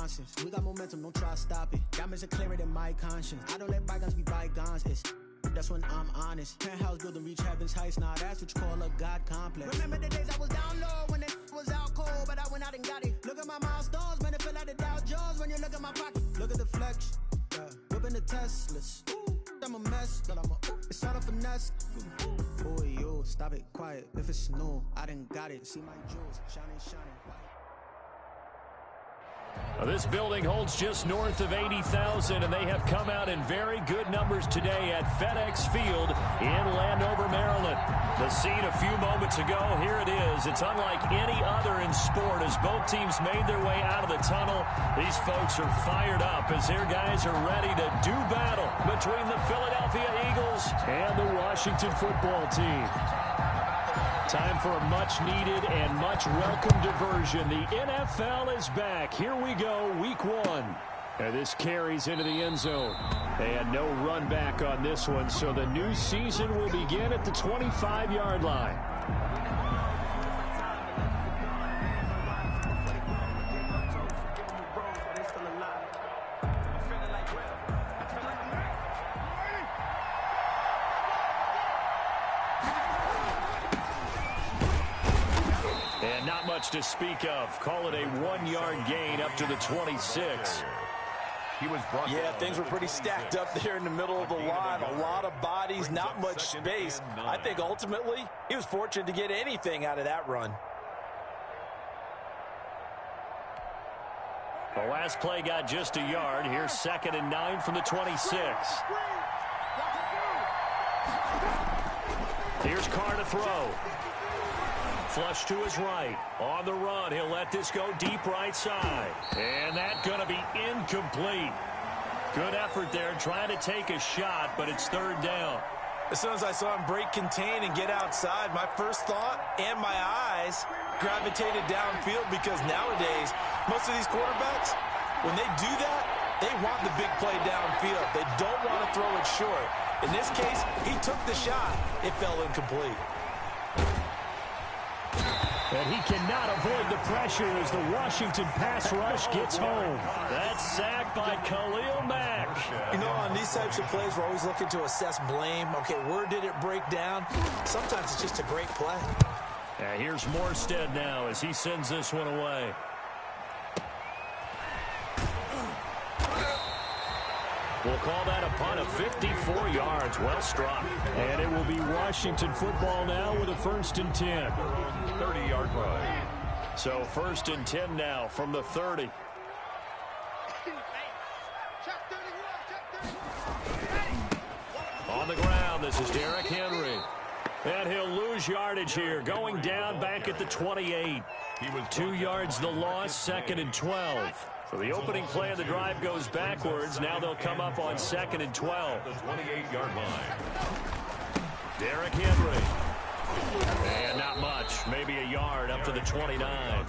nonsense. We got momentum, don't try to stop it. Diamonds are clearer than my conscience. I don't let bygones be bygones. That's when I'm honest. Penthouse building, reach heaven's heights. Nah, that's what you call a God complex. Remember the days I was down low when it was out cold, but I went out and got it. Look at my milestones, man, it feel like the Dow Jones when you look at my pocket. Look at the flex, whipping the Teslas. I'm a mess, but it's all a finesse. Oh, yo, stop it, quiet. If it's snow, I done got it. See my jewels, shining, shining. This building holds just north of 80,000, and they have come out in very good numbers today at FedEx Field in Landover, Maryland. The scene a few moments ago, here it is. It's unlike any other in sport as both teams made their way out of the tunnel. These folks are fired up as their guys are ready to do battle between the Philadelphia Eagles and the Washington football team. Time for a much-needed and much-welcome diversion. The NFL is back. Here we go, week one. And this carries into the end zone. And no run back on this one, so the new season will begin at the 25-yard line. To speak of. Call it a 1-yard gain up to the 26. Yeah, things were pretty stacked up there in the middle of the line. A lot of bodies, not much space. I think ultimately he was fortunate to get anything out of that run. The last play got just a yard. Here's 2nd and 9 from the 26. Here's Carr to throw. Flush to his right. On the run, he'll let this go deep right side. And that's going to be incomplete. Good effort there trying to take a shot, but it's 3rd down. As soon as I saw him break contain and get outside, my first thought and my eyes gravitated downfield because nowadays, most of these quarterbacks, when they do that, they want the big play downfield. They don't want to throw it short. In this case, he took the shot. It fell incomplete. And he cannot avoid the pressure as the Washington pass rush gets home. That's sacked by Khalil Mack. You know, on these types of plays, we're always looking to assess blame. Okay, where did it break down? Sometimes it's just a great play. Yeah, here's Morstead now as he sends this one away. We'll call that a punt of 54 yards. Well struck. And it will be Washington football now with a 1st and 10. 30-yard run. So 1st and 10 now from the 30. On the ground, this is Derrick Henry. And he'll lose yardage here, going down back at the 28. 2 yards the loss, 2nd and 12. So the opening play of the drive goes backwards. Now they'll come up on 2nd and 12. The 28-yard line. Derrick Henry. And not much. Maybe a yard up to the 29.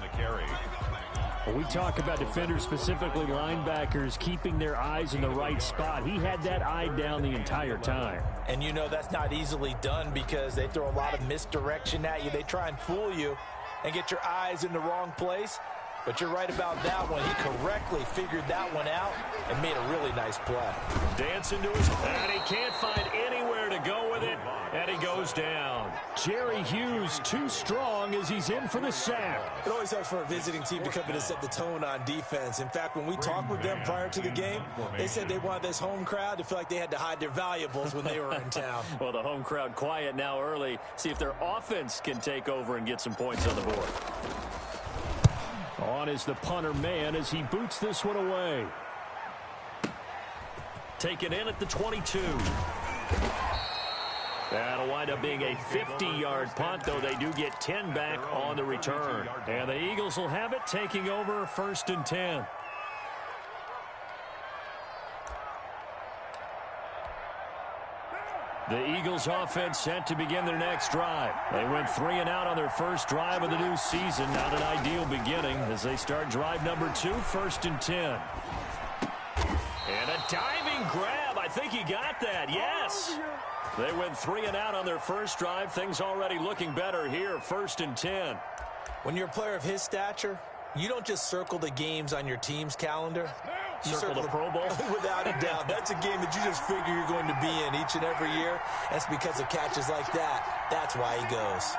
Well, we talk about defenders, specifically linebackers, keeping their eyes in the right spot. He had that eye down the entire time. And you know that's not easily done because they throw a lot of misdirection at you. They try and fool you and get your eyes in the wrong place. But you're right about that one. He correctly figured that one out and made a really nice play. Dancing to his, and he can't find anywhere to go with it, and he goes down. Jerry Hughes too strong as he's in for the sack. It always helps for a visiting team to come in and set the tone on defense. In fact, when we talked with them prior to the game, they said they wanted this home crowd to feel like they had to hide their valuables when they were in town. Well, the home crowd quiet now early. See if their offense can take over and get some points on the board. On is the punter man as he boots this one away. Taken in at the 22. That'll wind up being a 50-yard punt, though they do get 10 back on the return. And the Eagles will have it, taking over 1st and 10. The Eagles offense set to begin their next drive. They went 3 and out on their first drive of the new season. Not an ideal beginning as they start drive number 2, 1st and 10. And a diving grab. I think he got that. Yes. They went 3 and out on their first drive. Things already looking better here, 1st and 10. When you're a player of his stature, You don't just circle the games on your team's calendar. You circle the Pro Bowl? Without a doubt. That's a game that you just figure you're going to be in each and every year. That's because of catches like that. That's why he goes.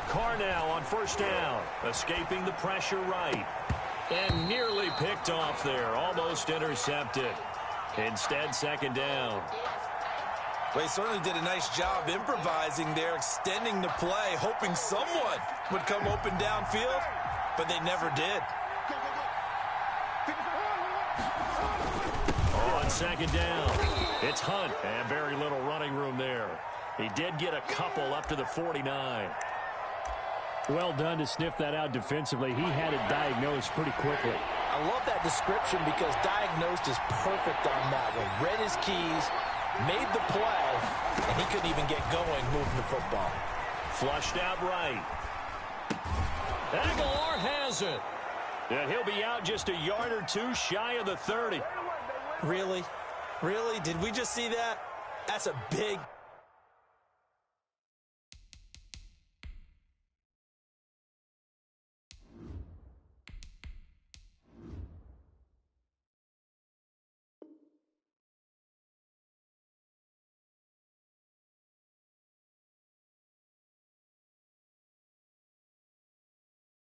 Carr now on first down, escaping the pressure right. And nearly picked off there, almost intercepted. Instead, second down. Well, he certainly did a nice job improvising there, extending the play, hoping someone would come open downfield, but they never did. On second down, it's Hunt, and very little running room there. He did get a couple up to the 49. Well done to sniff that out defensively. He had it diagnosed pretty quickly. I love that description because diagnosed is perfect on that one. Read his keys, made the play, and he couldn't even get going moving the football. Flushed out right. Aguilar has it. And he'll be out just a yard or two shy of the 30. Really? Really? Did we just see that? That's a big...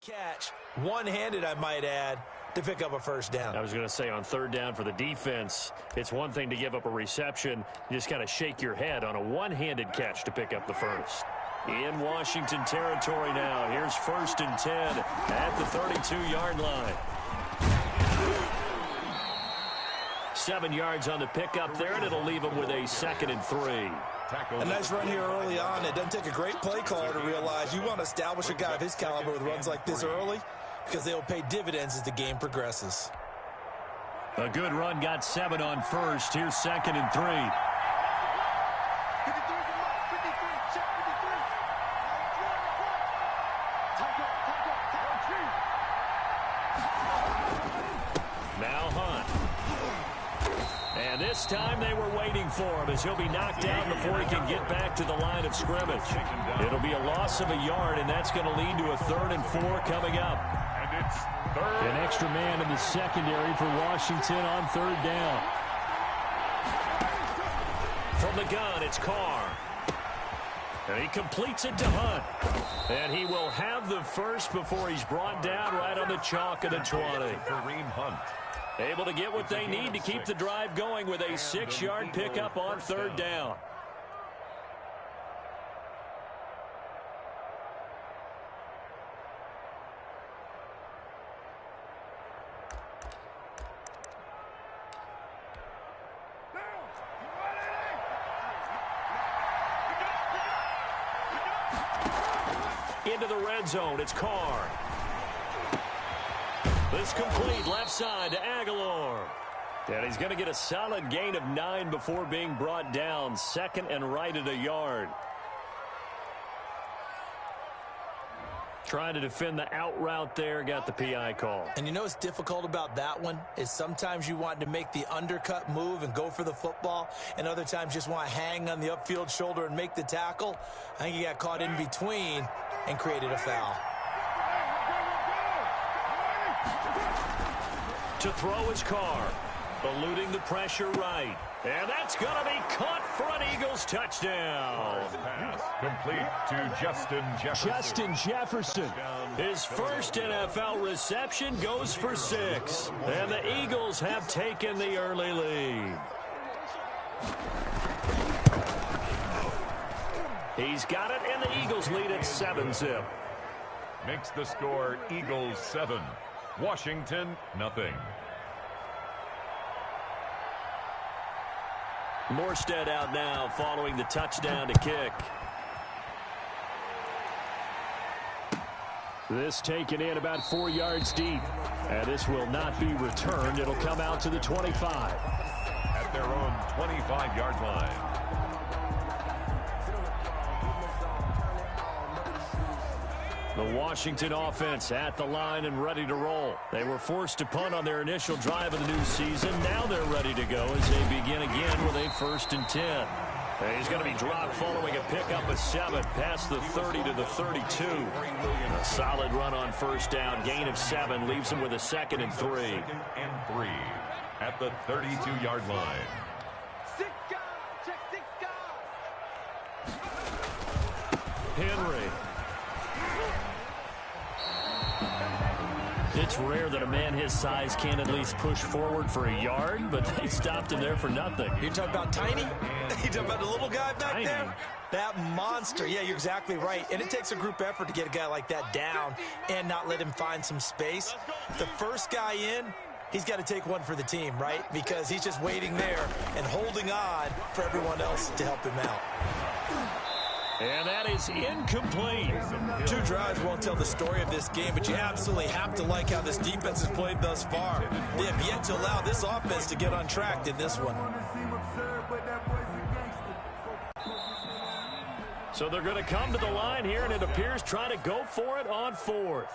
catch, one-handed I might add, to pick up a first down. I was going to say on third down for the defense, it's one thing to give up a reception. You just got to shake your head on a one-handed catch to pick up the first. In Washington territory now. Here's 1st and 10 at the 32-yard line. 7 yards on the pickup there, and it'll leave them with a 2nd and 3. A nice run here early on. It doesn't take a great play caller to realize you want to establish a guy of his caliber with runs like this early because they will pay dividends as the game progresses. A good run, got 7 on first. Here's 2nd and 3. Now Hunt. And this time they were waiting for him as he'll be knocked down before he can get back to the line of scrimmage. It'll be a loss of a yard, and that's going to lead to a 3rd and 4 coming up. And it's third. An extra man in the secondary for Washington on 3rd down. From the gun, it's Carr. And he completes it to Hunt. And he will have the first before he's brought down right on the chalk of the 20. Kareem Hunt. Able to get what they need to keep the drive going with a 6-yard pickup on 3rd down. Into the red zone, it's Carr. This complete left side to Aguilar. And he's going to get a solid gain of 9 before being brought down. 2nd and right at a yard. Trying to defend the out route there, got the PI call. And you know what's difficult about that one is sometimes you want to make the undercut move and go for the football, and other times just want to hang on the upfield shoulder and make the tackle. I think he got caught in between and created a foul. To throw his Carr, eluding the pressure right. And that's going to be caught for an Eagles touchdown. Pass complete to Justin Jefferson. Justin Jefferson. His first NFL reception goes for 6. And the Eagles have taken the early lead. He's got it, and the Eagles lead at 7-zip. Makes the score Eagles 7. Washington, nothing. Morstead out now following the touchdown to kick. This taken in about 4 yards deep. And this will not be returned. It'll come out to the 25. At their own 25-yard line. The Washington offense at the line and ready to roll. They were forced to punt on their initial drive of the new season. Now they're ready to go as they begin again with a 1st and 10. He's going to be dropped following a pickup of 7 past the 30 to the 32. A solid run on first down. Gain of 7 leaves him with a 2nd and 3. 2nd and 3 at the 32-yard line. Henry. It's rare that a man his size can at least push forward for a yard, but they stopped him there for nothing. You're talking about Tiny? You're talking about the little guy back there? That monster. Yeah, you're exactly right. And it takes a group effort to get a guy like that down and not let him find some space. The first guy in, he's got to take one for the team, right? Because he's just waiting there and holding on for everyone else to help him out. And that is incomplete. 2 drives won't tell the story of this game, but you absolutely have to like how this defense has played thus far. They have yet to allow this offense to get on track in this one. So they're going to come to the line here, and it appears trying to go for it on 4th.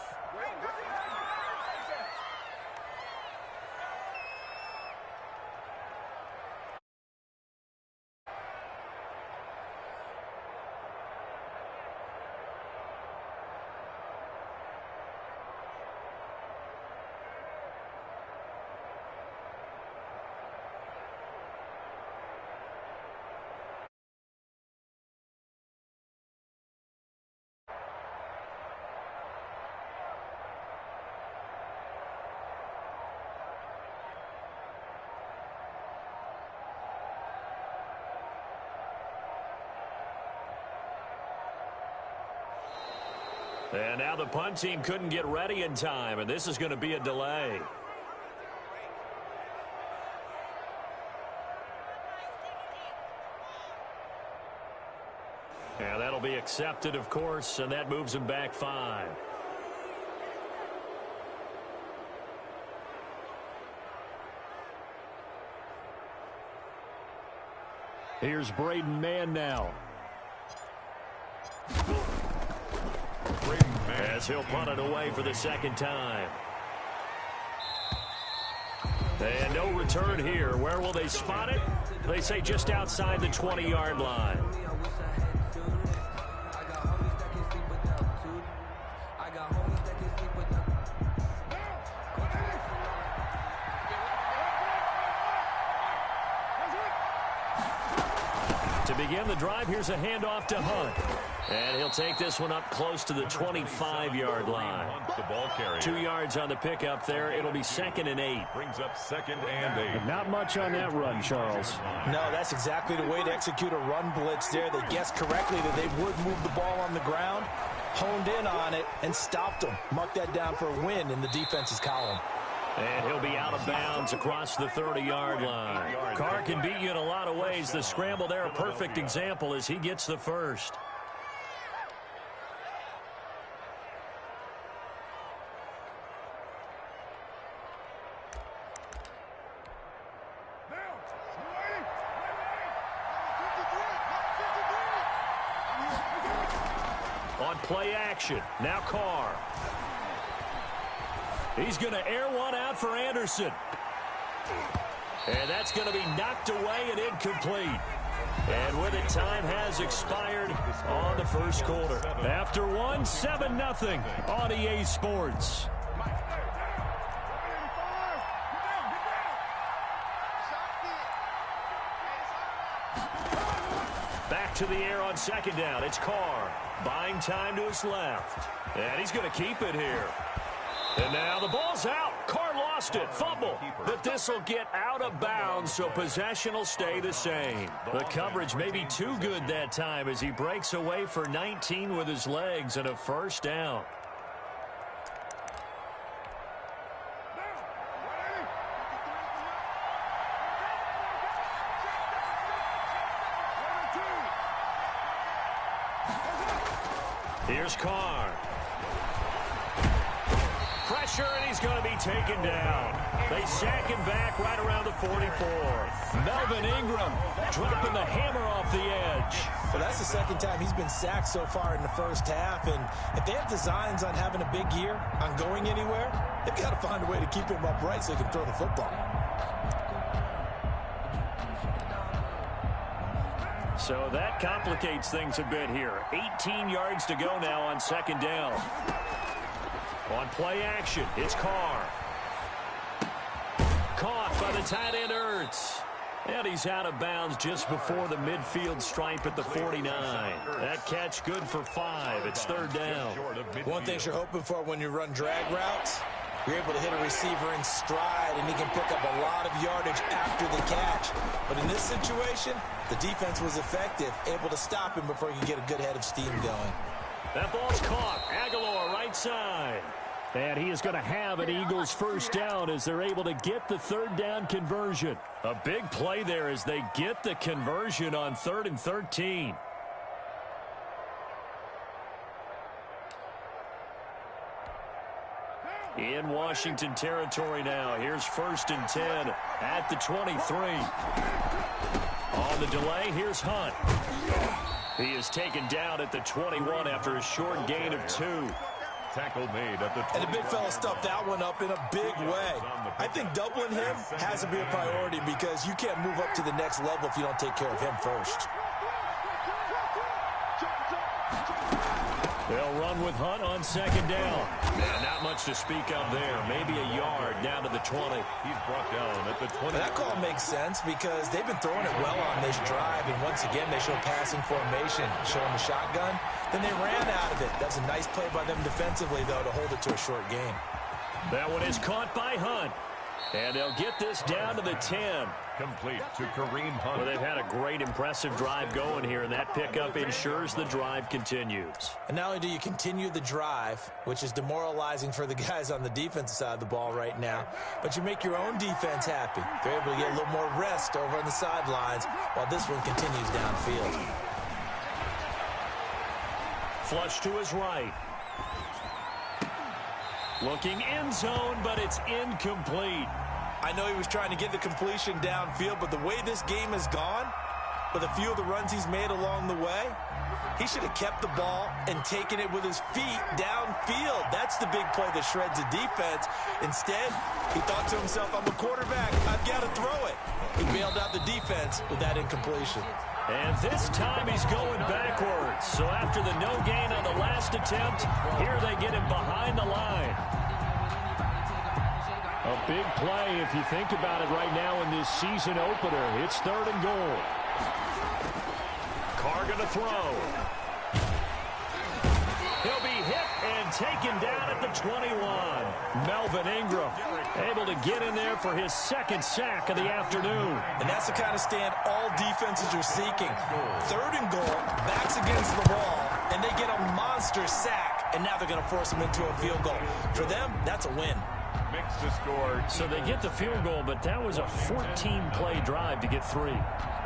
And now the punt team couldn't get ready in time, and this is going to be a delay. And that'll be accepted, of course, and that moves him back 5. Here's Braden Mann now. As he'll punt it away for the 2nd time. And no return here. Where will they spot it? They say just outside the 20-yard line. To begin the drive, here's a handoff to Hunt. And he'll take this one up close to the 25-yard line. The ball carrier. 2 yards on the pickup there. It'll be 2nd and 8. Brings up 2nd and 8. Not much on that run, Charles. No, that's exactly the way to execute a run blitz there. They guessed correctly that they would move the ball on the ground, honed in on it, and stopped them. Mark that down for a win in the defense's column. And he'll be out of bounds across the 30-yard line. Carr can beat you in a lot of ways. The scramble there, a perfect example as he gets the first. On play action, now Carr. He's going to air one out for Anderson. And that's going to be knocked away and incomplete. And with it, time has expired on the first quarter. After one, 7-0 on EA Sports. Back to the air on 2nd down. It's Carr. Buying time to his left. And he's going to keep it here. And now the ball's out. Carr lost it. Fumble. But this will get out of bounds, so possession will stay the same. The coverage may be too good that time as he breaks away for 19 with his legs and a first down. Here's Carr. Pressure, and he's going to be taken down. They sack him back right around the 44. Melvin Ingram dropping the hammer off the edge. Well, that's the 2nd time he's been sacked so far in the first half. And if they have designs on having a big year, on going anywhere, they've got to find a way to keep him upright so he can throw the football. So that complicates things a bit here. 18 yards to go now on second down. On play action, it's Carr. Caught by the tight end Ertz. And he's out of bounds just before the midfield stripe at the 49. That catch good for 5. It's third down. One thing you're hoping for when you run drag routes, you're able to hit a receiver in stride, and he can pick up a lot of yardage after the catch. But in this situation, the defense was effective, able to stop him before he could get a good head of steam going. That ball's caught. Aguilar right side. And he is going to have an Eagles first down as they're able to get the third down conversion. A big play there as they get the conversion on 3rd and 13. In Washington territory now. Here's 1st and 10 at the 23. On the delay, here's Hunt. He is taken down at the 21 after a short gain of 2. Tackle made at the 20. And the big fella stuffed that one up in a big way. I think doubling him has to be a priority because you can't move up to the next level if you don't take care of him first. They'll run with Hunt on second down. And not much to speak of there. Maybe a yard down to the 20. He's brought down at the 20. That call makes sense because they've been throwing it well on this drive. And once again, they show passing formation, showing the shotgun. Then they ran out of it. That's a nice play by them defensively, though, to hold it to a short game. That one is caught by Hunt. And they'll get this down to the 10. Complete to Kareem Hunt. Well, they've had a great, impressive drive going here, and that pickup ensures the drive continues. And not only do you continue the drive, which is demoralizing for the guys on the defensive side of the ball right now, but you make your own defense happy. They're able to get a little more rest over on the sidelines while this one continues downfield. Flush to his right. Looking end zone, but it's incomplete. I know he was trying to get the completion downfield, but the way this game has gone, with a few of the runs he's made along the way, he should have kept the ball and taken it with his feet downfield. That's the big play that shreds the defense. Instead, he thought to himself, I'm a quarterback, I've got to throw it. He bailed out the defense with that incompletion. And this time he's going backwards. So after the no gain on the last attempt, here they get him behind the line. A big play if you think about it right now in this season opener. It's 3rd and goal. Carr going to throw. He'll be hit and taken down at the 21. Melvin Ingram able to get in there for his 2nd sack of the afternoon. And that's the kind of stand all defenses are seeking. 3rd and goal, backs against the wall, and they get a monster sack, and now they're going to force them into a field goal. For them, that's a win. Makes the score. So they get the field goal, but that was a 14-play drive to get 3. You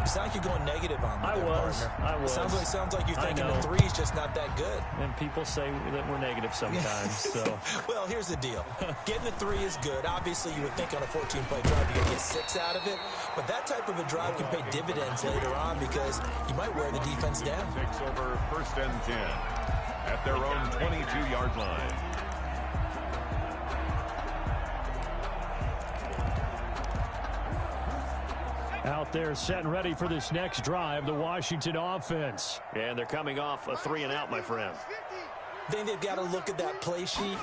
sound like you're going negative on me. I was. It sounds like you're thinking the 3 is just not that good. And people say that we're negative sometimes. So. Well, here's the deal. Getting the 3 is good. Obviously, you would think on a 14-play drive you're going to get 6 out of it. But that type of a drive can pay dividends later on because you might wear the defense down. Takes over 1st and 10 at their own 22-yard line. Out there set and ready for this next drive, the Washington offense. And thee coming off a 3-and-out, my friend. I think they've got to look at that play sheet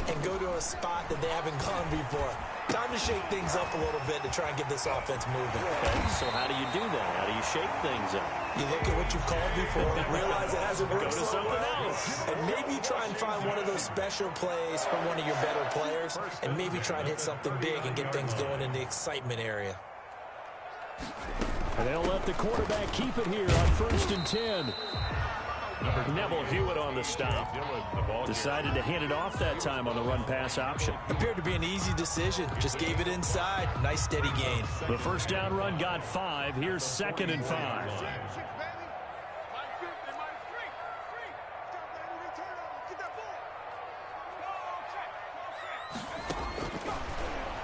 and go to a spot that they haven't gone before. Time to shake things up a little bit to try and get this offense moving. Okay, so how do you do that? How do you shake things up? You look at what you've called before, realize it hasn't worked Go to something else. and maybe try and find one of those special plays from one of your better players, and maybe try and hit something big and get things going in the excitement area. And they'll let the quarterback keep it here on 1st and 10. Neville Hewitt on the stop. Decided to hand it off that time on the run-pass option. Appeared to be an easy decision. Just gave it inside. Nice steady gain. The first down run got 5. Here's 2nd and 5.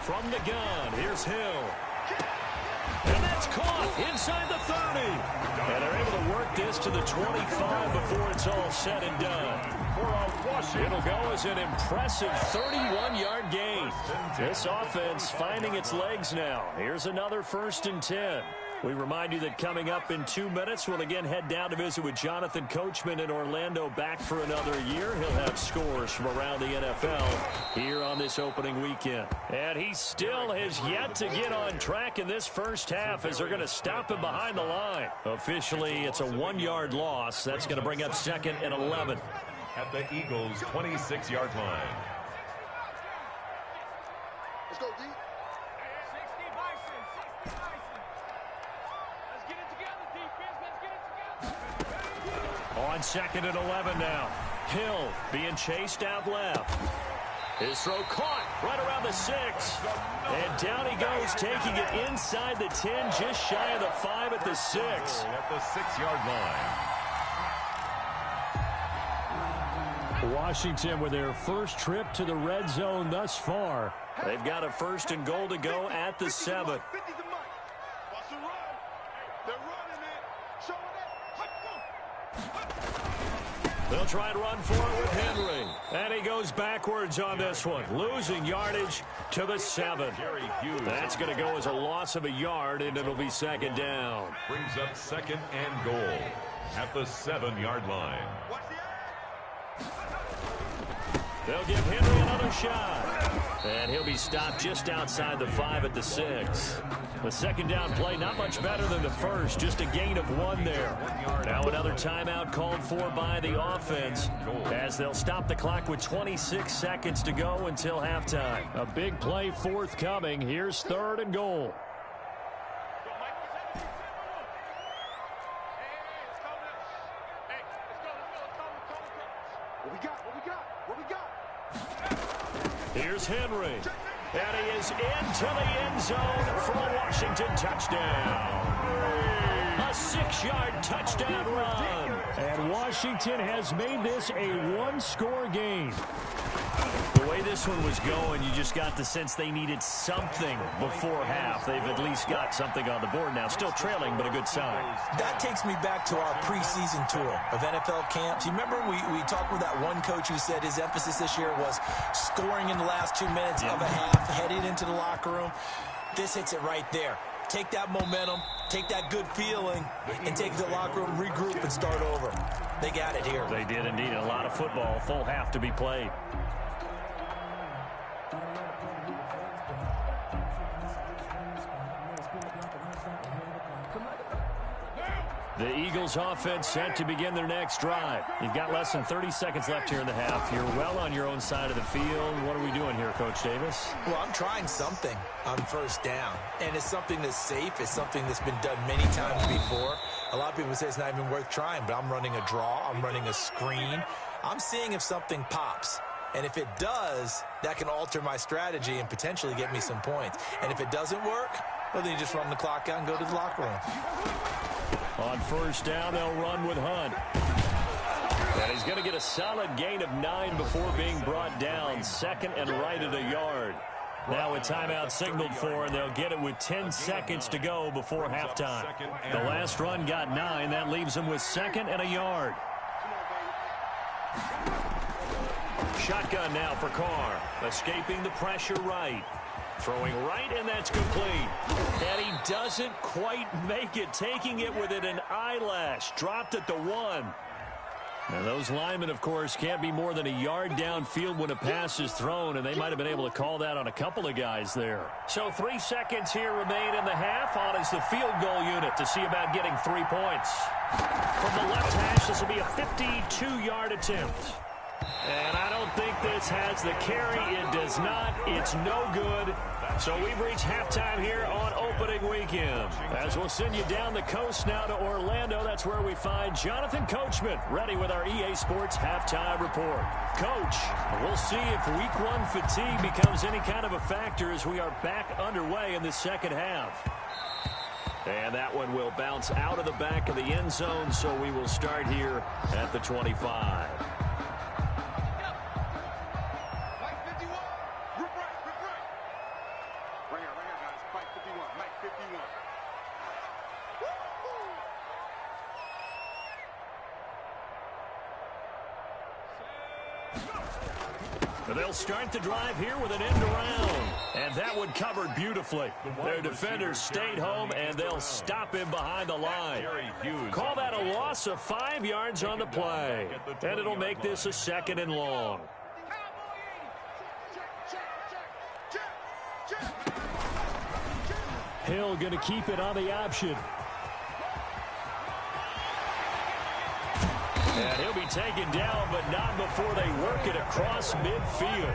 From the gun, here's Hill. And that's caught inside the 30. And they're able to work this to the 25 before it's all said and done. It'll go as an impressive 31-yard gain. This offense finding its legs now. Here's another 1st and 10. We remind you that coming up in 2 minutes, we'll again head down to visit with Jonathan Coachman in Orlando, back for another year. He'll have scores from around the NFL here on this opening weekend. And he still has yet to get on track in this first half as they're going to stop him behind the line. Officially, it's a 1-yard loss. That's going to bring up 2nd and 11. At the Eagles' 26-yard line. Let's go, D. 60 Bison. Let's get it together, defense. Let's get it together. On 2nd and 11 now. Hill being chased out left. His throw caught right around the 6. And down he goes, taking it inside the 10, just shy of the 5 at the 6. At the 6-yard line. Washington with their first trip to the red zone thus far. They've got a 1st and goal to go at the 7. They'll try and run for it with Henry. And he goes backwards on this one, losing yardage to the 7. That's going to go as a loss of a yard, and it'll be 2nd down. Brings up 2nd and goal at the 7-yard line. They'll give Henry another shot. And he'll be stopped just outside the 5 at the 6. The 2nd down play, not much better than the first, just a gain of 1 there. Now another timeout called for by the offense as they'll stop the clock with 26 seconds to go until halftime. A big play forthcoming. Here's 3rd and goal. Here's Henry, and he is into the end zone for a Washington touchdown. A 6-yard touchdown run. And Washington has made this a one-score game. The way this one was going, you just got the sense they needed something before half. They've at least got something on the board now. Still trailing, but a good sign. That takes me back to our preseason tour of NFL camps. You remember we talked with that one coach who said his emphasis this year was scoring in the last 2 minutes of a half, heading into the locker room. This hits it right there. Take that momentum, take that good feeling, and take it to the locker room, regroup, and start over. They got it here. They did indeed. A lot of football, full half to be played. The Eagles offense set to begin their next drive. You've got less than 30 seconds left here in the half. You're well on your own side of the field. What are we doing here, Coach Davis? Well, I'm trying something on 1st down, and it's something that's safe. It's something that's been done many times before. A lot of people say it's not even worth trying, but I'm running a draw. I'm running a screen. I'm seeing if something pops. And if it does, that can alter my strategy and potentially get me some points. And if it doesn't work, well, then you just run the clock out and go to the locker room. On 1st down, they'll run with Hunt. And he's going to get a solid gain of 9 before being brought down. 2nd and right at a yard. Now a timeout signaled for, and they'll get it with 10 seconds to go before halftime. The last run got 9. That leaves them with 2nd and a yard. Shotgun now for Carr. Escaping the pressure right. Throwing right, and that's complete. And he doesn't quite make it, taking it within an eyelash. Dropped at the 1. Now, those linemen, of course, can't be more than a yard downfield when a pass is thrown, and they might have been able to call that on a couple of guys there. So 3 seconds here remain in the half. On is the field goal unit to see about getting 3 points. From the left hash, this will be a 52-yard attempt. And I don't think this has the carry. It does not. It's no good. So we've reached halftime here on opening weekend. As we'll send you down the coast now to Orlando, that's where we find Jonathan Coachman, ready with our EA Sports halftime report. Coach, we'll see if week 1 fatigue becomes any kind of a factor as we are back underway in the second half. And that one will bounce out of the back of the end zone, so we will start here at the 25. They'll start the drive here with an end around. And that one covered beautifully. Their defenders stayed home, and they'll stop him behind the line. Call that a loss of 5 yards on the play. And it'll make this a 2nd and long. Hill going to keep it on the option. And he'll be taken down, but not before they work it across midfield.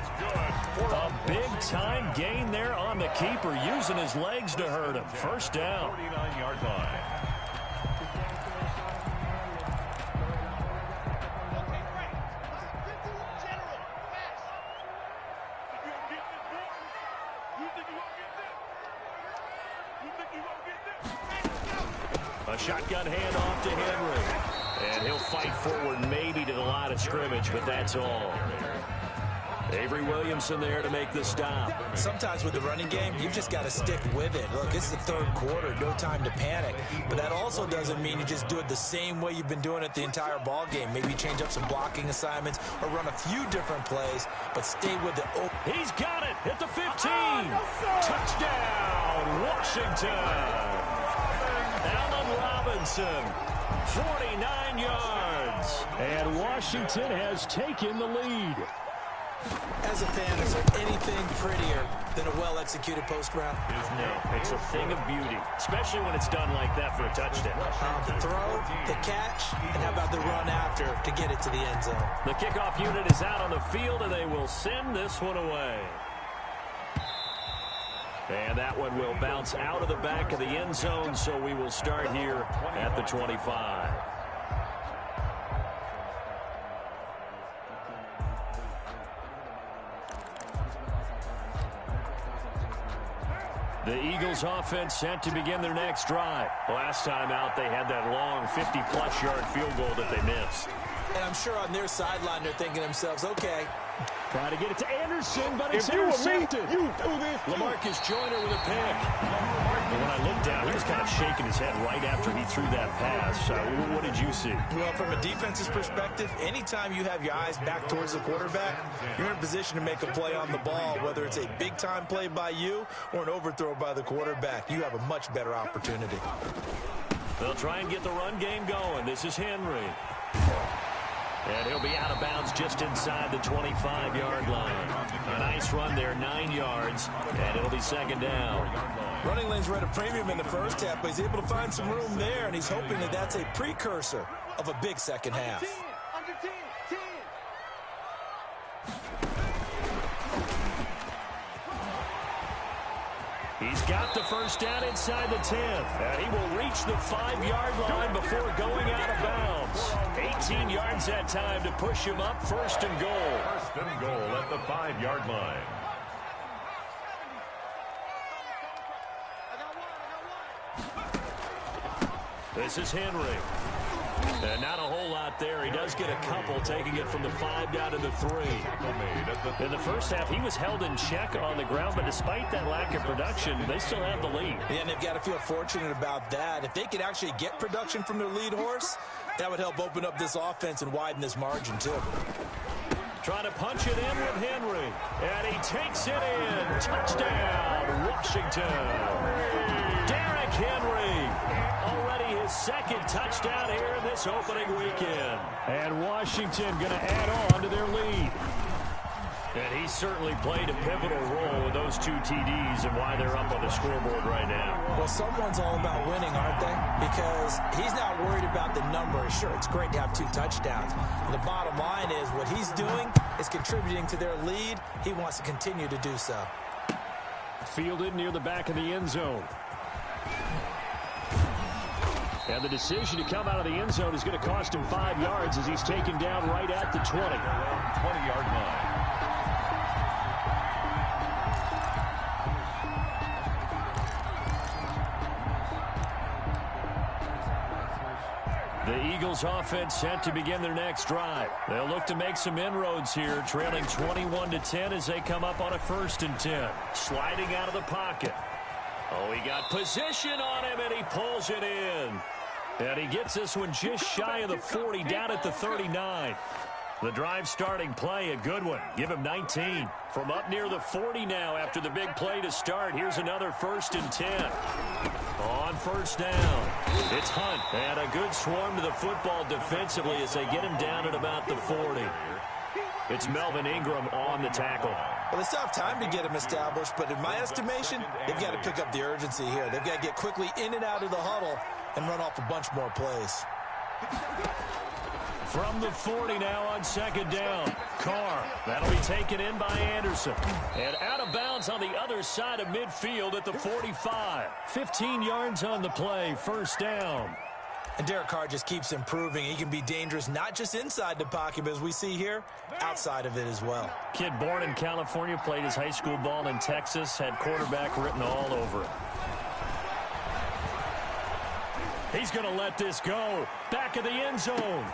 A big-time gain there on the keeper, using his legs to hurt him. First down. 49-yard line. A shotgun handoff to Henry. And he'll fight forward maybe to the line of scrimmage, but that's all. Avery Williamson there to make the stop. Sometimes with the running game, you've just got to stick with it. Look, it's the 3rd quarter, no time to panic. But that also doesn't mean you just do it the same way you've been doing it the entire ball game. Maybe change up some blocking assignments or run a few different plays, but stay with the... He's got it at the 15. Touchdown, Washington. Allen Robinson, 49 yards. And Washington has taken the lead. As a fan, is there anything prettier than a well-executed post route? No, it's a thing of beauty, especially when it's done like that for a touchdown. The throw, the catch, and how about the run after to get it to the end zone? The kickoff unit is out on the field, and they will send this one away. And that one will bounce out of the back of the end zone, so we will start here at the 25. The Eagles offense set to begin their next drive. Last time out, they had that long 50-plus yard field goal that they missed. And I'm sure on their sideline, they're thinking to themselves, okay. Trying to get it to Anderson, but it's If you were me, intercepted. you do this. Lamarcus Joyner with a pick. And when I looked down, he was kind of shaking his head right after he threw that pass. What did you see? Well, from a defense's perspective, anytime you have your eyes back towards the quarterback, you're in a position to make a play on the ball, whether it's a big-time play by you or an overthrow by the quarterback. You have a much better opportunity. They'll try and get the run game going. This is Henry. And he'll be out of bounds just inside the 25-yard line. A nice run there, 9 yards, and it'll be 2nd down. Running lanes were at a premium in the first half, but he's able to find some room there, and he's hoping that that's a precursor of a big second half. Under 10, 10. He's got the first down inside the 10, and he will reach the 5-yard line before going out of bounds. 18 yards that time to push him up, 1st and goal. 1st and goal at the 5-yard line. This is Henry. And not a whole lot there. He does get a couple, taking it from the 5 down to the 3. In the first half, he was held in check on the ground, but despite that lack of production, they still have the lead. Yeah, and they've got to feel fortunate about that. If they could actually get production from their lead horse, that would help open up this offense and widen this margin, too. Trying to punch it in with Henry. And he takes it in. Touchdown, Washington. Derrick Henry. Already his 2nd touchdown here in this opening weekend. And Washington going to add on to their lead. And he certainly played a pivotal role with those 2 TDs and why they're up on the scoreboard right now. Well, someone's all about winning, aren't they? Because he's not worried about the number. Sure, it's great to have 2 touchdowns. And the bottom line is what he's doing is contributing to their lead. He wants to continue to do so. Fielded near the back of the end zone. And the decision to come out of the end zone is going to cost him 5 yards as he's taken down right at the 20. 20-yard line. The Eagles offense set to begin their next drive. They'll look to make some inroads here, trailing 21-10 as they come up on a 1st and 10. Sliding out of the pocket. Oh, he got position on him, and he pulls it in. And he gets this one just shy of the 40, down at the 39. The drive starting play, a good one. Give him 19. From up near the 40 now after the big play to start. Here's another 1st and 10. On first down, it's Hunt. And a good swarm to the football defensively as they get him down at about the 40. It's Melvin Ingram on the tackle. Well, they still have time to get him established, but in my estimation, they've got to pick up the urgency here. They've got to get quickly in and out of the huddle and run off a bunch more plays. From the 40 now on 2nd down. Carr. That'll be taken in by Anderson. And out of bounds on the other side of midfield at the 45. 15 yards on the play. 1st down. And Derek Carr just keeps improving. He can be dangerous not just inside the pocket, but as we see here, outside of it as well. Kid born in California, played his high school ball in Texas, had quarterback written all over it. He's going to let this go. Back of the end zone.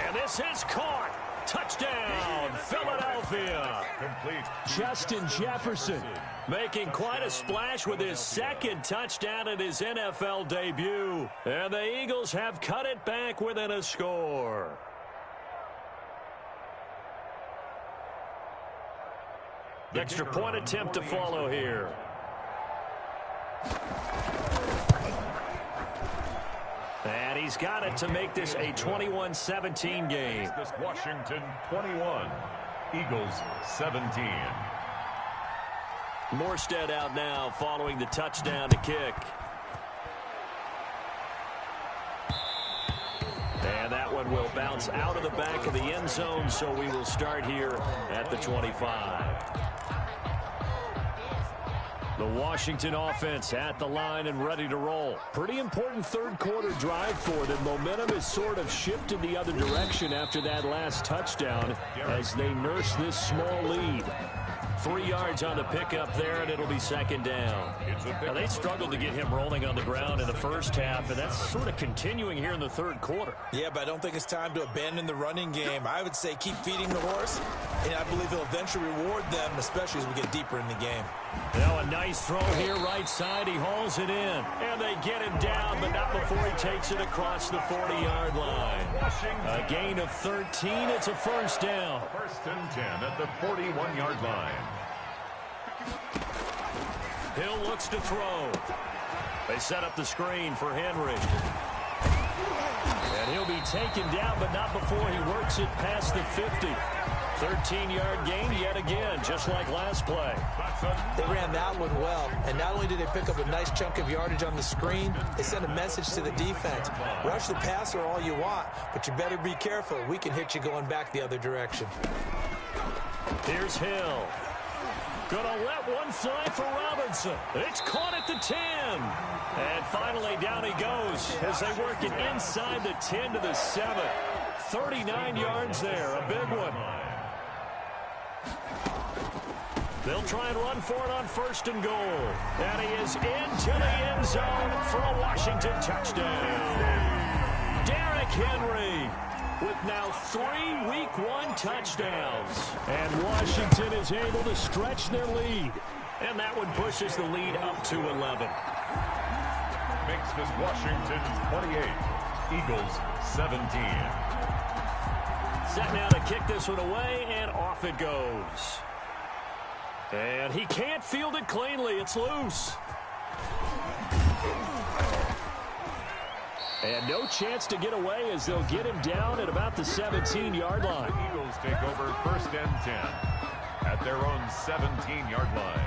And this is caught. Touchdown, Philadelphia. Complete. Justin Jefferson making quite a splash with his 2nd touchdown in his NFL debut. And the Eagles have cut it back within a score. Extra point attempt to follow here. And he's got it to make this a 21-17 game. This Washington 21, Eagles 17. Morstead out now following the touchdown to kick. And that one will bounce out of the back of the end zone, so we will start here at the 25. The Washington offense at the line and ready to roll. Pretty important 3rd quarter drive for them. Momentum has sort of shifted the other direction after that last touchdown as they nurse this small lead. 3 yards on the pickup there, and it'll be 2nd down. Now, they struggled to get him rolling on the ground in the 1st half, and that's sort of continuing here in the 3rd quarter. Yeah, but I don't think it's time to abandon the running game. I would say keep feeding the horse, and I believe he'll eventually reward them, especially as we get deeper in the game. Now a nice throw here, right side. He hauls it in, and they get him down, but not before he takes it across the 40-yard line. A gain of 13. It's a 1st down. 1st and 10 at the 41-yard line. Hill looks to throw. They set up the screen for Henry. And he'll be taken down, but not before he works it past the 50. 13-yard gain yet again, just like last play. They ran that one well, and not only did they pick up a nice chunk of yardage on the screen, they sent a message to the defense. Rush the passer all you want, but you better be careful. We can hit you going back the other direction. Here's Hill. Gonna let one fly for Robinson. It's caught at the 10. And finally down he goes as they work it inside the 10 to the 7. 39 yards there, a big one. They'll try and run for it on 1st and goal. And he is into the end zone for a Washington touchdown. Derrick Henry with now 3 Week 1 touchdowns. And Washington is able to stretch their lead. And that one pushes the lead up to 11. Makes this Washington 28, Eagles 17. Set now to kick this one away, and off it goes. And he can't field it cleanly. It's loose. And no chance to get away as they'll get him down at about the 17-yard line. The Eagles take over 1st and 10 at their own 17-yard line.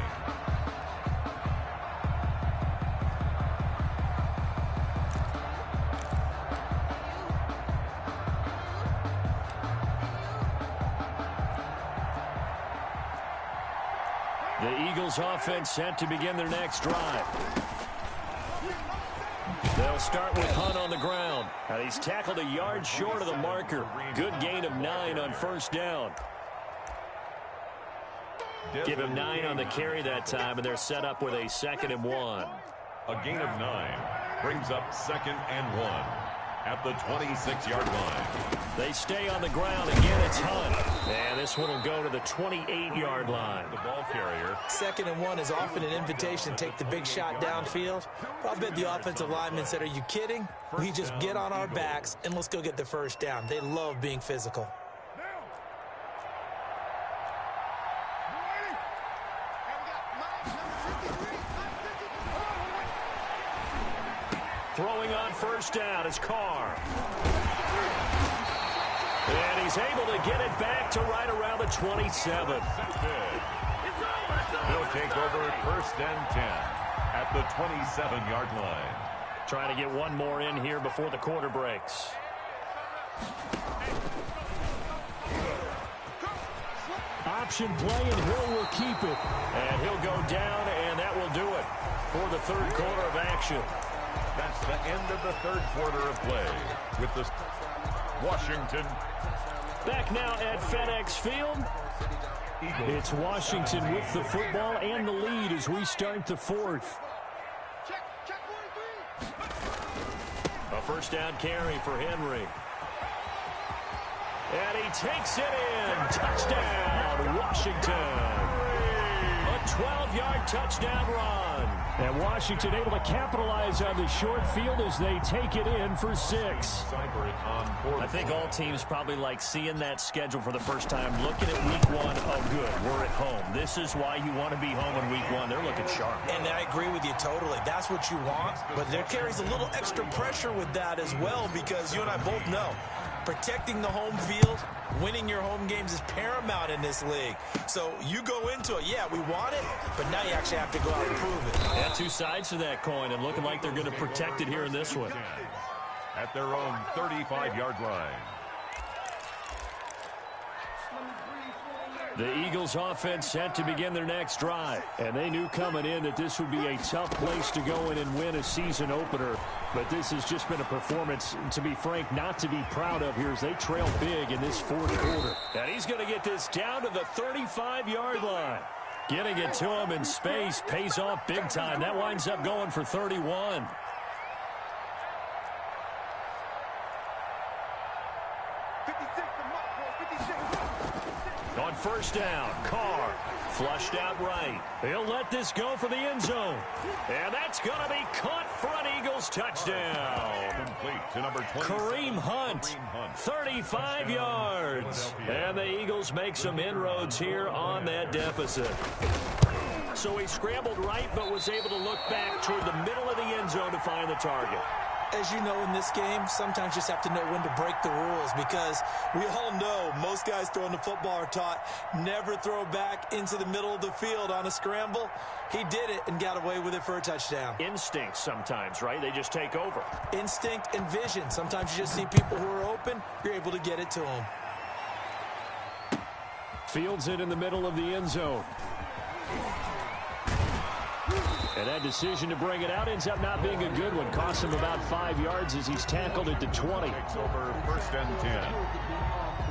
The Eagles offense set to begin their next drive. They'll start with Hunt on the ground. And he's tackled a yard short of the marker. Good gain of 9 on 1st down. Give him 9 on the carry that time, and they're set up with a 2nd and 1. A gain of 9 brings up 2nd and 1 at the 26-yard line. They stay on the ground. Again, it's Hunt. And this one will go to the 28-yard line. The ball carrier. 2nd and 1 is often an invitation to take the big shot downfield. But I bet the offensive lineman said, are you kidding? We just get on our backs and let's go get the 1st down. They love being physical. first down. It's Carr. And he's able to get it back to right around the 27. He'll take over first and 10 at the 27-yard line. Trying to get one more in here before the quarter breaks. Option play, and Hill will keep it. And he'll go down, and that will do it for the third quarter of action. That's the end of the third quarter of play with the Washington. Back now at FedEx Field. Eagles. It's Washington with the football and the lead as we start the fourth. A first down carry for Henry. And he takes it in. Touchdown, Washington. A 12-yard touchdown run. And Washington able to capitalize on the short field as they take it in for 6. I think all teams probably like seeing that schedule for the first time, looking at week 1. Oh, good, we're at home. This is why you want to be home in week 1. They're looking sharp. And I agree with you totally. That's what you want. But there carries a little extra pressure with that as well, because you and I both know protecting the home field, winning your home games is paramount in this league. So you go into it, yeah, we want it, but now you actually have to go out and prove it. Yeah, two sides to that coin, and looking like they're going to protect it here in this one. At their own 35-yard line. The Eagles offense set to begin their next drive. And they knew coming in that this would be a tough place to go in and win a season opener. But this has just been a performance, to be frank, not to be proud of here as they trail big in this fourth quarter. And he's going to get this down to the 35-yard line. Getting it to him in space pays off big time. That winds up going for 31. On first down, Carr flushed out right. He'll let this go for the end zone. And that's going to be caught for an Eagles touchdown. Complete to number 20. Kareem Hunt, 35 yards. And the Eagles make some inroads here on that deficit. So he scrambled right, but was able to look back toward the middle of the end zone to find the target. As you know, in this game, sometimes you just have to know when to break the rules, because we all know most guys throwing the football are taught never throw back into the middle of the field on a scramble. He did it and got away with it for a touchdown. Instinct sometimes, right? They just take over. Instinct and vision. Sometimes you just see people who are open, you're able to get it to them. Fields it in the middle of the end zone. And that decision to bring it out ends up not being a good one. Costs him about 5 yards as he's tackled at the 20. Takes over first and 10.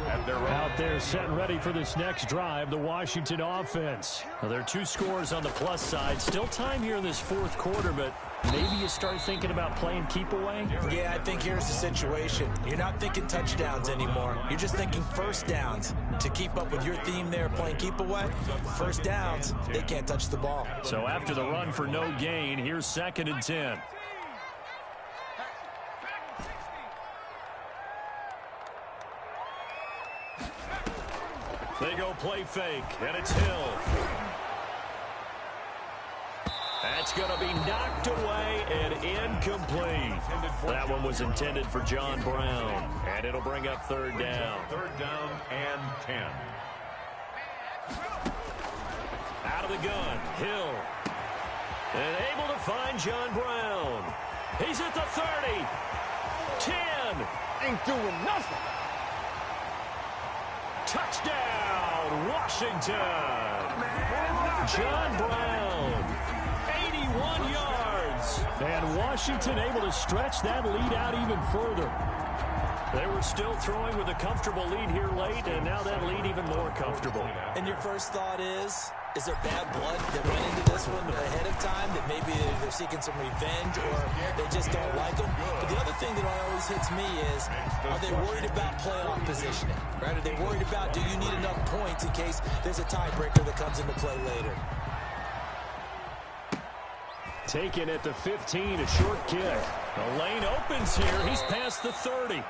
At their Out there set and ready for this next drive, the Washington offense. Well, there are two scores on the plus side. Still time here in this fourth quarter, but maybe you start thinking about playing keep away? Yeah, I think here's the situation. You're not thinking touchdowns anymore. You're just thinking first downs. To keep up with your theme there, playing keep away, first downs, they can't touch the ball. So after the run for no gain, here's 2nd and 10. They go play fake, and it's Hill. That's going to be knocked away and incomplete. That one was intended for John Brown, and it'll bring up third down. Third down and 10. Out of the gun, Hill. And able to find John Brown. He's at the 30. 10. Ain't doing nothing. Touchdown, Washington. John Brown, 81 yards. And Washington able to stretch that lead out even further. They were still throwing with a comfortable lead here late, and now that lead even more comfortable. And your first thought is there bad blood that went into this one ahead of time, that maybe they're seeking some revenge or they just don't like them? But the other thing that always hits me is, are they worried about playoff positioning? Right? Are they worried about, do you need enough points in case there's a tiebreaker that comes into play later? Taken at the 15, a short kick. The lane opens here. He's past the 30.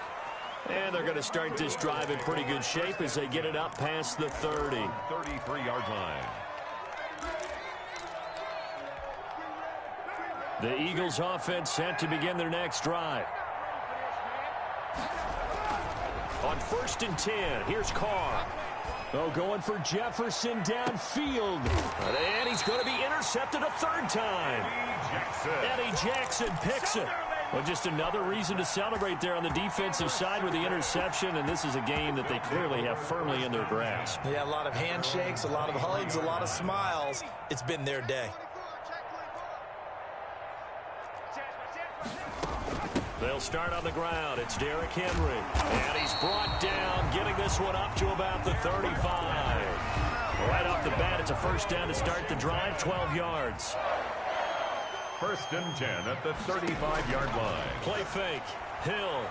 And they're going to start this drive in pretty good shape as they get it up past the 30. 33-yard line. The Eagles offense set to begin their next drive. On 1st and 10, here's Carr. Oh, going for Jefferson downfield. And he's going to be intercepted a 3rd time. Eddie Jackson picks it. Well, just another reason to celebrate there on the defensive side with the interception, and this is a game that they clearly have firmly in their grasp. Yeah, a lot of handshakes, a lot of hugs, a lot of smiles. It's been their day. They'll start on the ground. It's Derrick Henry. And he's brought down, getting this one up to about the 35. Right off the bat, it's a 1st down to start the drive, 12 yards. 1st and 10 at the 35-yard line. Play fake. Hill.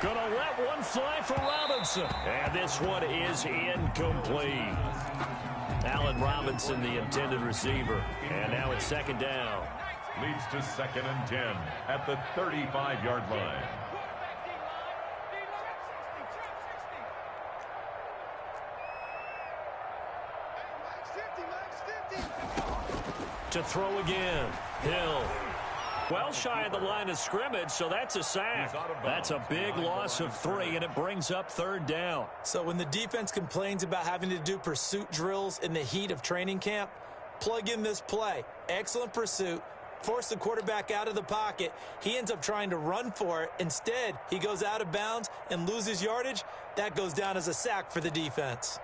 Gonna let one fly for Robinson. And this one is incomplete. Allen Robinson, the intended receiver. And now it's 2nd down. Leads to 2nd and 10 at the 35-yard line. To throw again. Hill. Well shy of the line of scrimmage, so that's a sack. That's a big loss of 3, and it brings up 3rd down. So when the defense complains about having to do pursuit drills in the heat of training camp, plug in this play. Excellent pursuit. Force the quarterback out of the pocket. He ends up trying to run for it. Instead, he goes out of bounds and loses yardage. That goes down as a sack for the defense.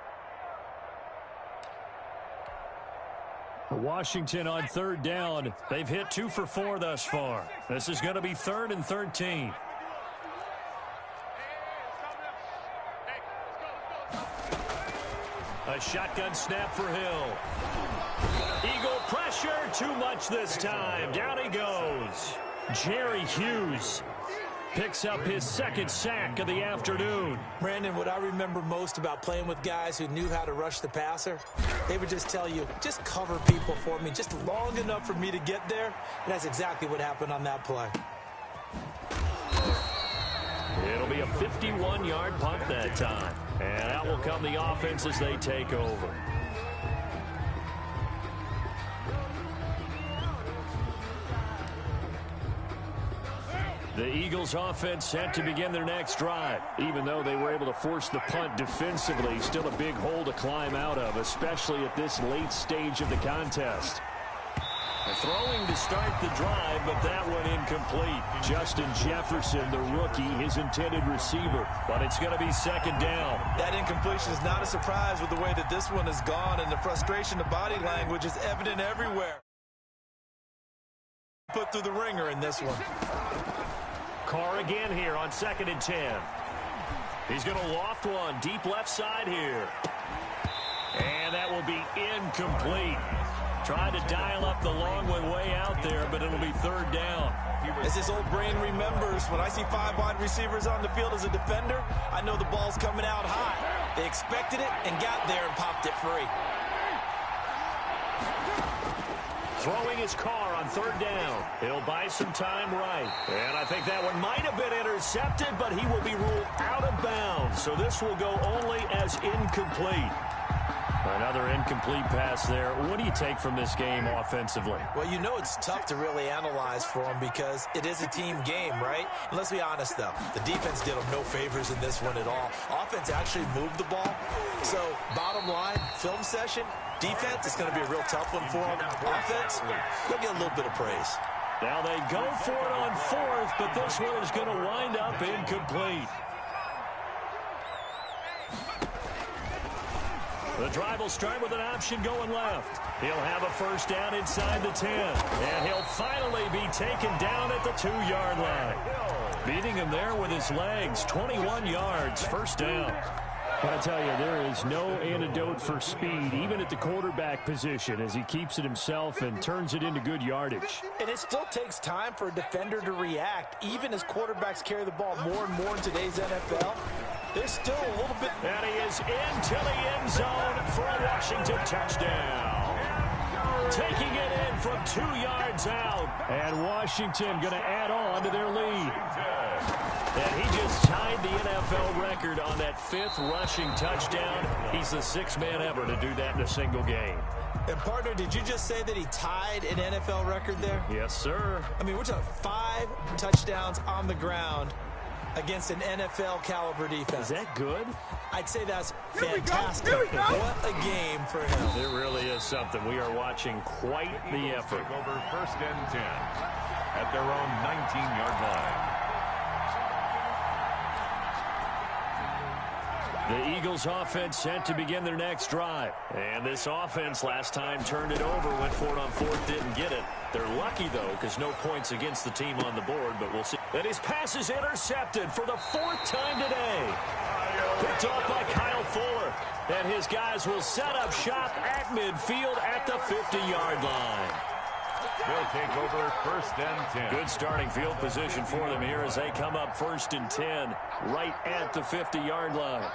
Washington on 3rd down. They've hit 2 for 4 thus far. This is going to be 3rd and 13. A shotgun snap for Hill. Eagle pressure, too much this time. Down he goes. Jerry Hughes picks up his 2nd sack of the afternoon. Brandon, what I remember most about playing with guys who knew how to rush the passer, they would just tell you, just cover people for me, just long enough for me to get there. And that's exactly what happened on that play. It'll be a 51-yard punt that time. And out will come the offense as they take over. The Eagles offense set to begin their next drive. Even though they were able to force the punt defensively, still a big hole to climb out of, especially at this late stage of the contest. Throwing to start the drive, but that one incomplete. Justin Jefferson, the rookie, his intended receiver. But it's going to be 2nd down. That incompletion is not a surprise with the way that this one has gone, and the frustration of body language is evident everywhere. Put through the ringer in this one. Carr again here on 2nd and 10. He's going to loft one deep left side here. And that will be incomplete. Tried to dial up the long one way out there, but it'll be 3rd down. As his old brain remembers, when I see 5 wide receivers on the field as a defender, I know the ball's coming out high. They expected it and got there and popped it free. Throwing his Carr on 3rd down. He'll buy some time right. And I think that one might have been intercepted, but he will be ruled out of bounds. So this will go only as incomplete. Another incomplete pass there. What do you take from this game offensively? Well, you know it's tough to really analyze for them because it is a team game, right? And let's be honest, though. The defense did them no favors in this one at all. Offense actually moved the ball. So, bottom line, film session, defense is going to be a real tough one for them. Offense, they'll get a little bit of praise. Now they go for it on 4th, but this one is going to wind up incomplete. The drive will start with an option going left. He'll have a 1st down inside the 10. And he'll finally be taken down at the 2-yard line. Beating him there with his legs. 21 yards, 1st down. I tell you, there is no antidote for speed, even at the quarterback position, as he keeps it himself and turns it into good yardage. And it still takes time for a defender to react, even as quarterbacks carry the ball more and more in today's NFL. There's still a little bit. And he is into the end zone for a Washington touchdown. Taking it in from 2 yards out. And Washington going to add on to their lead. And he just tied the NFL record on that 5th rushing touchdown. He's the 6th man ever to do that in a single game. And, partner, did you just say that he tied an NFL record there? Yes, sir. I mean, we're talking 5 touchdowns on the ground against an NFL-caliber defense. Is that good? I'd say that's fantastic. What a game for him. It really is something. We are watching quite the effort. Take over 1st and 10 at their own 19-yard line. The Eagles offense set to begin their next drive. And this offense last time turned it over, went for it on 4th, didn't get it. They're lucky, though, because no points against the team on the board, but we'll see. And his pass is intercepted for the 4th time today. Picked off by Kyle Fuller. And his guys will set up shop at midfield at the 50-yard line. They'll take over 1st and 10. Good starting field position for them here as they come up 1st and 10 right at the 50-yard line.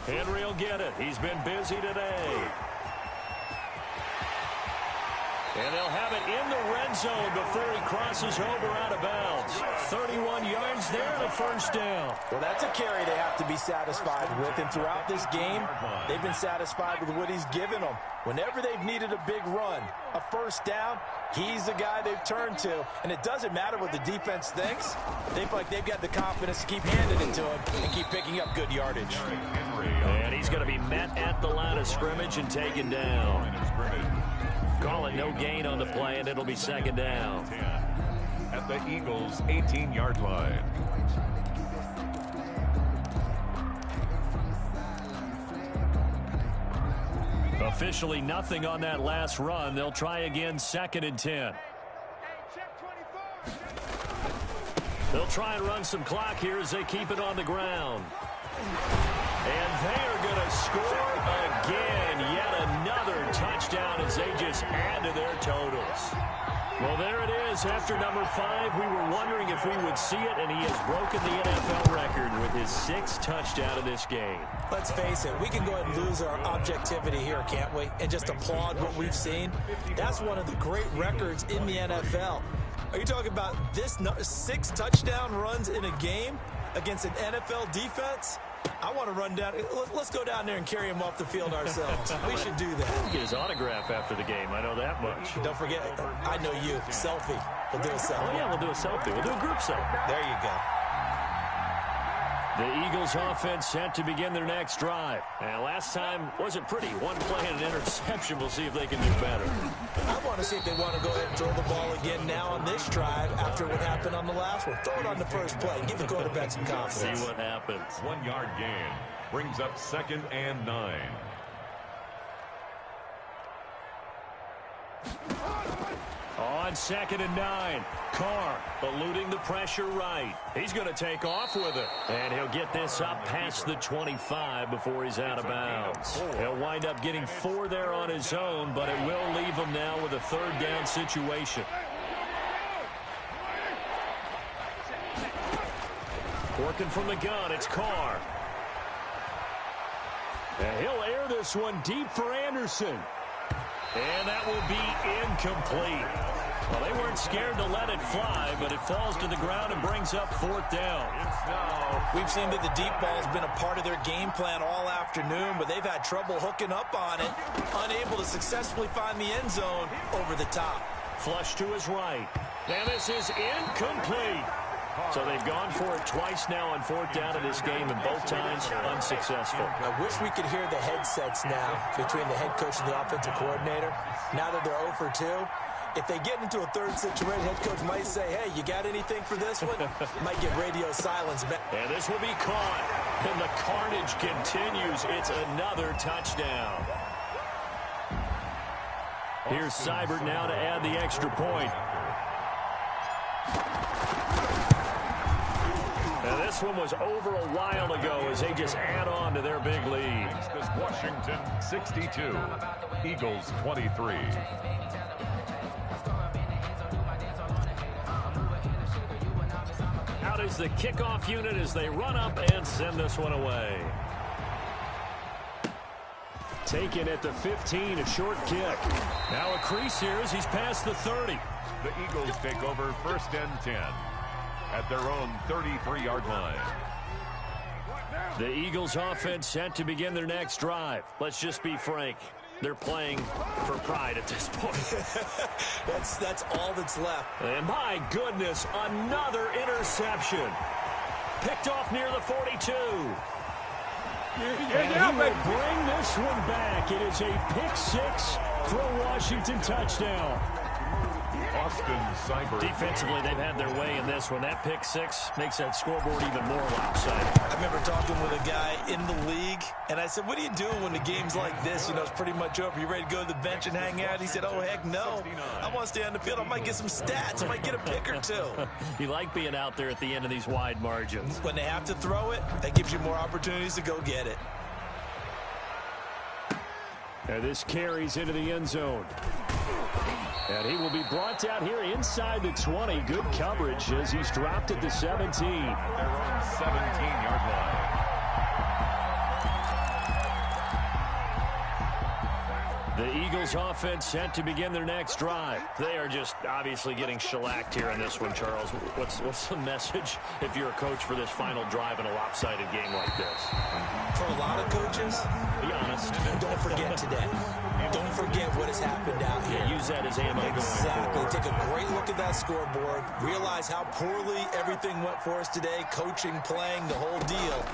Henry will get it. He's been busy today. And they'll have it in the red zone before he crosses over out of bounds. 31 yards there and a 1st down. Well, that's a carry they have to be satisfied with. And throughout this game, they've been satisfied with what he's given them. Whenever they've needed a big run, a 1st down, he's the guy they've turned to. And it doesn't matter what the defense thinks. They feel like they've got the confidence to keep handing it to him and keep picking up good yardage. And he's going to be met at the line of scrimmage and taken down. Call it no gain on the play, and it'll be 2nd down. At the Eagles' 18-yard line. Officially nothing on that last run. They'll try again 2nd and 10. They'll try and run some clock here as they keep it on the ground. And they are going to score again. Yet another touchdown as they just add to their totals. Well, there it is. After number 5, we were wondering if we would see it, and he has broken the NFL record with his 6th touchdown in this game. Let's face it, we can go ahead and lose our objectivity here, can't we? And just applaud what we've seen. That's one of the great records in the NFL. Are you talking about this 6 touchdown runs in a game against an NFL defense? I want to run down. Let's go down there and carry him off the field ourselves. We should do that. Get his autograph after the game. I know that much. Don't forget, I know you. Selfie. We'll do a selfie. Oh, yeah, we'll do a selfie. We'll do a group selfie. There you go. The Eagles offense set to begin their next drive. And last time wasn't pretty. One play and an interception. We'll see if they can do better. I want to see if they want to go ahead and throw the ball again now on this drive after what happened on the last one. Throw it on the first play. Give the quarterback some confidence. See what happens. 1-yard gain brings up 2nd and 9. On 2nd and 9, Carr eluding the pressure right. He's going to take off with it. And he'll get this up past the 25 before he's out of bounds. He'll wind up getting 4 there on his own, but it will leave him now with a 3rd down situation. Working from the gun, it's Carr. And he'll air this one deep for Anderson. And that will be incomplete. Well, they weren't scared to let it fly, but it falls to the ground and brings up 4th down. We've seen that the deep ball has been a part of their game plan all afternoon, but they've had trouble hooking up on it, unable to successfully find the end zone over the top. Flush to his right. And this is incomplete. So they've gone for it twice now on 4th down in this game, and both times unsuccessful. I wish we could hear the headsets now between the head coach and the offensive coordinator. Now that they're 0 for 2, if they get into a 3rd situation, head coach might say, hey, you got anything for this one? Might get radio silence back. And this will be caught. And the carnage continues. It's another touchdown. Here's Seibert now to add the extra point. Now this one was over a while ago as they just add on to their big lead. Washington 62, Eagles 23. Out is the kickoff unit as they run up and send this one away. taken at the 15, a short kick. Now a crease here as he's past the 30. The Eagles take over 1st and 10 at their own 33-yard line. The Eagles offense set to begin their next drive. Let's just be frank. They're playing for pride at this point. That's all that's left. And my goodness, another interception. Picked off near the 42. And he will bring this one back. It is a pick six for a Washington touchdown. Austin Seibert. Defensively, they've had their way in this one. That pick six makes that scoreboard even more lopsided. I remember talking with a guy in the league, and I said, what do you do when the game's like this? You know, it's pretty much over. You ready to go to the bench and hang out? He said, oh, heck no. I want to stay on the field. I might get some stats. I might get a pick or two. You like being out there at the end of these wide margins. When they have to throw it, that gives you more opportunities to go get it. And this carries into the end zone. And he will be brought down here inside the 20. Good coverage as he's dropped at the 17. Their own 17-yard line. The Eagles offense set to begin their next drive. They are just obviously getting shellacked here in this one, Charles. What's the message if you're a coach for this final drive in a lopsided game like this? For a lot of coaches, Be honest. don't forget today. Don't forget what has happened out here. Use that as ammo going Exactly. forward. Take a great look at that scoreboard. Realize how poorly everything went for us today. Coaching, playing, the whole deal.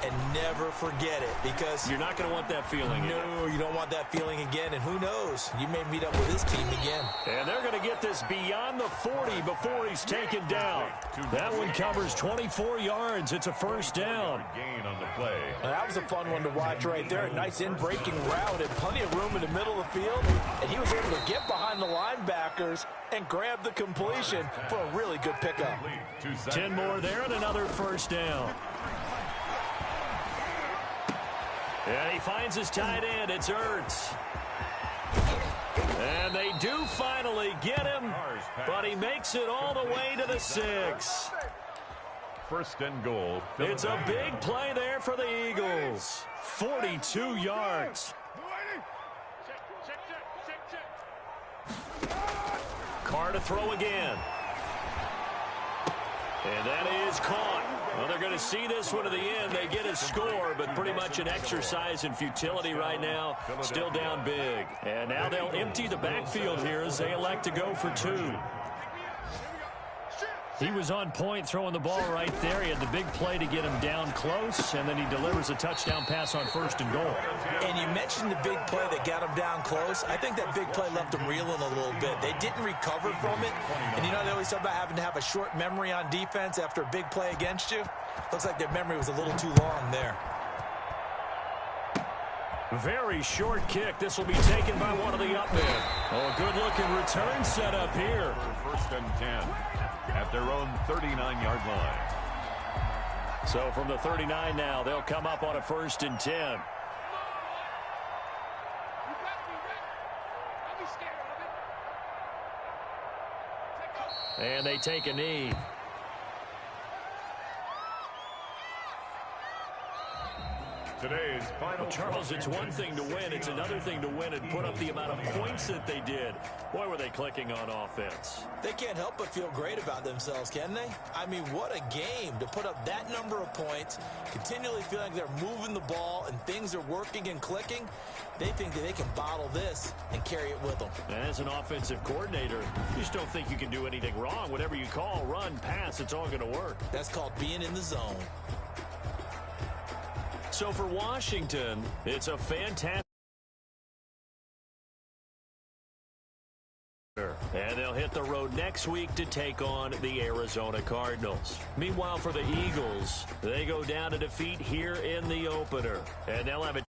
And never forget it, because You're not going to want that feeling. no, you don't want that feeling again. And who knows? You may meet up with this team again. And they're going to get this beyond the 40 before he's taken down. That one covers 24 yards. It's a first down. Gain on the play. Now, that was a fun one to watch right there. A nice in-breaking route and plenty of room in the middle of the field. And he was able to get behind the linebackers and grab the completion for a really good pickup. 10 more there and another first down. And he finds his tight end. It's Ertz. And they do finally get him, but he makes it all the way to the 6. 1st and goal. It's a big play there for the Eagles. 42 yards. Carr to throw again. And that is caught. Well, they're going to see this one to the end. They get a score, but pretty much an exercise in futility right now. Still down big. And now they'll empty the backfield here as they elect to go for 2. He was on point throwing the ball right there. He had the big play to get him down close, and then he delivers a touchdown pass on 1st and goal. And you mentioned the big play that got him down close. I think that big play left him reeling a little bit. They didn't recover from it. And you know, they always talk about having to have a short memory on defense after a big play against you. Looks like their memory was a little too long there. Very short kick. This will be taken by one of the up men. Oh, good-looking return set up here. 1st and 10 at their own 39-yard line. So from the 39 now, they'll come up on a 1st and 10. And they take a knee. Today's final. Charles, it's one thing to win. It's another thing to win and put up the amount of points that they did. Boy, were they clicking on offense. They can't help but feel great about themselves, can they? I mean, what a game to put up that number of points, continually feeling like they're moving the ball and things are working and clicking. They think that they can bottle this and carry it with them. As an offensive coordinator, you just don't think you can do anything wrong. Whatever you call, run, pass, it's all going to work. That's called being in the zone. So for Washington, it's a fantastic. And they'll hit the road next week to take on the Arizona Cardinals. Meanwhile, for the Eagles, they go down to defeat here in the opener. And they'll have a